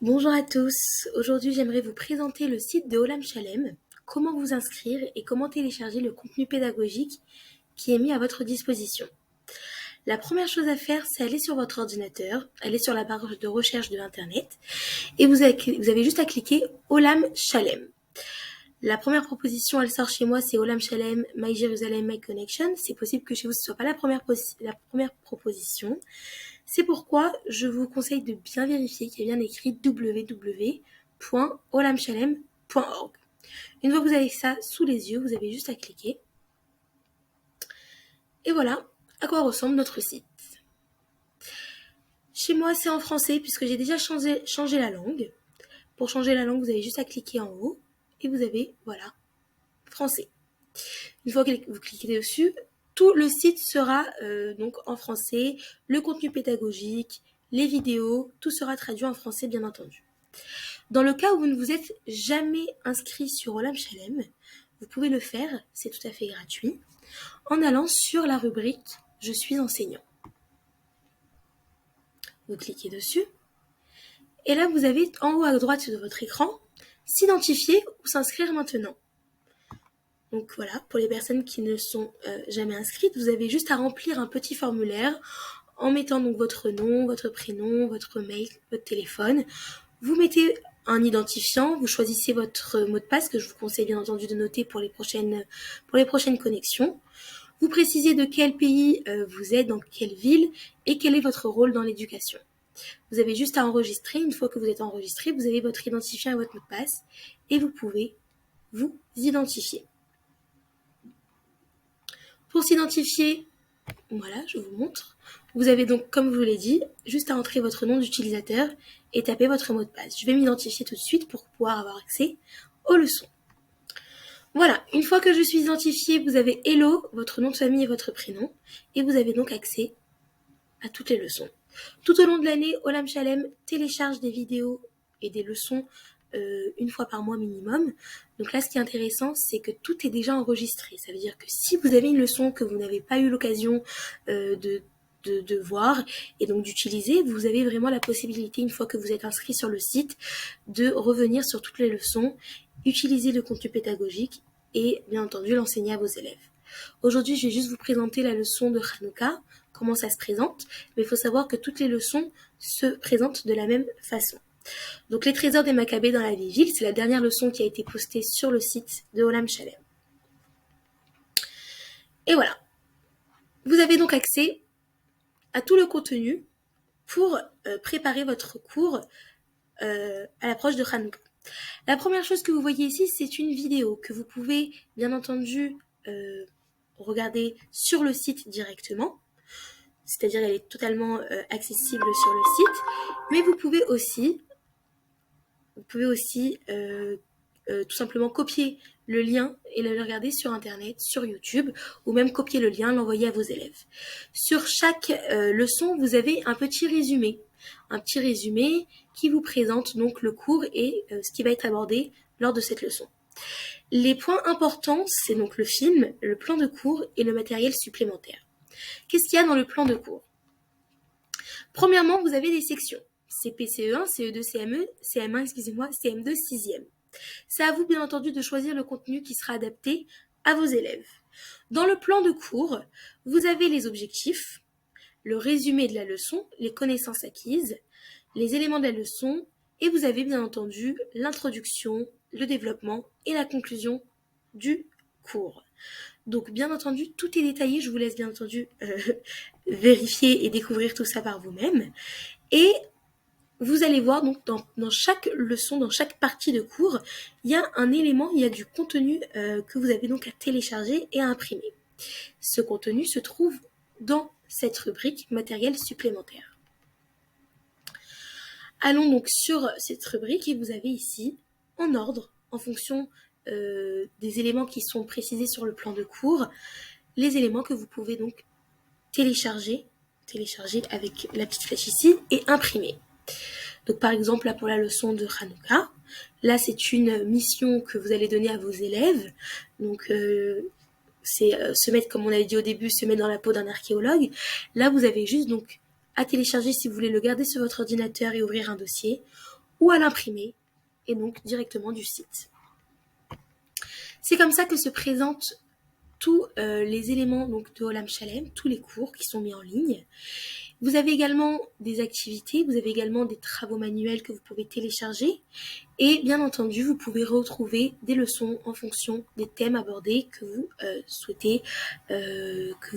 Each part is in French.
Bonjour à tous, aujourd'hui j'aimerais vous présenter le site de Olam Shalem, comment vous inscrire et comment télécharger le contenu pédagogique qui est mis à votre disposition. La première chose à faire, c'est aller sur votre ordinateur, aller sur la barre de recherche de internet et vous avez juste à cliquer Olam Shalem. La première proposition, elle sort chez moi, c'est Olam Shalem, My Jerusalem, My Connection. C'est possible que chez vous ce soit pas la première proposition. C'est pourquoi je vous conseille de bien vérifier qu'il y a bien écrit www.olamshalem.org. Une fois que vous avez ça sous les yeux, vous avez juste à cliquer. Et voilà à quoi ressemble notre site. Chez moi, c'est en français puisque j'ai déjà changé la langue. Pour changer la langue, vous avez juste à cliquer en haut et vous avez, voilà, français. Une fois que vous cliquez dessus, tout le site sera donc en français, le contenu pédagogique, les vidéos, tout sera traduit en français bien entendu. Dans le cas où vous ne vous êtes jamais inscrit sur Olam Shalem, vous pouvez le faire, c'est tout à fait gratuit, en allant sur la rubrique « Je suis enseignant ». Vous cliquez dessus, et là vous avez en haut à droite de votre écran « S'identifier ou s'inscrire maintenant ». Donc voilà, pour les personnes qui ne sont jamais inscrites, vous avez juste à remplir un petit formulaire en mettant donc votre nom, votre prénom, votre mail, votre téléphone. Vous mettez un identifiant, vous choisissez votre mot de passe que je vous conseille bien entendu de noter pour les prochaines connexions. Vous précisez de quel pays vous êtes, dans quelle ville et quel est votre rôle dans l'éducation. Vous avez juste à enregistrer. Une fois que vous êtes enregistré, vous avez votre identifiant et votre mot de passe et vous pouvez vous identifier. Pour s'identifier, voilà, je vous montre. Vous avez donc, comme je vous l'ai dit, juste à entrer votre nom d'utilisateur et taper votre mot de passe. Je vais m'identifier tout de suite pour pouvoir avoir accès aux leçons. Voilà, une fois que je suis identifiée, vous avez Hello, votre nom de famille et votre prénom, et vous avez donc accès à toutes les leçons. Tout au long de l'année, Olam Shalem télécharge des vidéos et des leçons une fois par mois minimum. Donc là, ce qui est intéressant, c'est que tout est déjà enregistré. Ça veut dire que si vous avez une leçon que vous n'avez pas eu l'occasion de voir et donc d'utiliser, vous avez vraiment la possibilité, une fois que vous êtes inscrit sur le site, de revenir sur toutes les leçons, utiliser le contenu pédagogique et bien entendu l'enseigner à vos élèves. Aujourd'hui, je vais juste vous présenter la leçon de Hanouka, comment ça se présente, mais il faut savoir que toutes les leçons se présentent de la même façon. Donc les trésors des Maccabées dans la vigile, c'est la dernière leçon qui a été postée sur le site de Olam Shalem. Et voilà. Vous avez donc accès à tout le contenu pour préparer votre cours à l'approche de Hanouka. La première chose que vous voyez ici, c'est une vidéo que vous pouvez bien entendu regarder sur le site directement. C'est-à-dire elle est totalement accessible sur le site, mais vous pouvez aussi tout simplement copier le lien et le regarder sur internet, sur YouTube, ou même copier le lien, l'envoyer à vos élèves. Sur chaque leçon, vous avez un petit résumé qui vous présente donc le cours et ce qui va être abordé lors de cette leçon. Les points importants, c'est donc le film, le plan de cours et le matériel supplémentaire. Qu'est-ce qu'il y a dans le plan de cours ? Premièrement, vous avez des sections. CP, CE1, CE2, CM1, CM2, 6e. C'est à vous, bien entendu, de choisir le contenu qui sera adapté à vos élèves. Dans le plan de cours, vous avez les objectifs, le résumé de la leçon, les connaissances acquises, les éléments de la leçon, et vous avez, bien entendu, l'introduction, le développement et la conclusion du cours. Donc, bien entendu, tout est détaillé. Je vous laisse, bien entendu, vérifier et découvrir tout ça par vous-même. Et vous allez voir, donc, dans chaque leçon, dans chaque partie de cours, il y a un élément, il y a du contenu que vous avez donc à télécharger et à imprimer. Ce contenu se trouve dans cette rubrique matériel supplémentaire. Allons donc sur cette rubrique et vous avez ici, en ordre, en fonction des éléments qui sont précisés sur le plan de cours, les éléments que vous pouvez donc télécharger avec la petite flèche ici et imprimer. Donc par exemple là pour la leçon de Hanouka, là c'est une mission que vous allez donner à vos élèves. Donc c'est se mettre, comme on avait dit au début, se mettre dans la peau d'un archéologue. Là vous avez juste donc à télécharger si vous voulez le garder sur votre ordinateur et ouvrir un dossier, ou à l'imprimer, et donc directement du site. C'est comme ça que se présentent tous les éléments donc, de Olam Shalem, tous les cours qui sont mis en ligne. Vous avez également des activités, vous avez également des travaux manuels que vous pouvez télécharger. Et bien entendu, vous pouvez retrouver des leçons en fonction des thèmes abordés que vous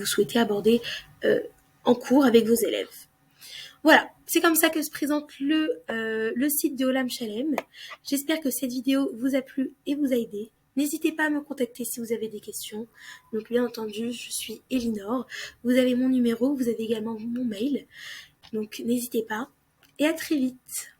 souhaitez aborder en cours avec vos élèves. Voilà, c'est comme ça que se présente le site de Olam Shalem. J'espère que cette vidéo vous a plu et vous a aidé. N'hésitez pas à me contacter si vous avez des questions. Donc bien entendu, je suis Elinor. Vous avez mon numéro, vous avez également mon mail. Donc n'hésitez pas et à très vite.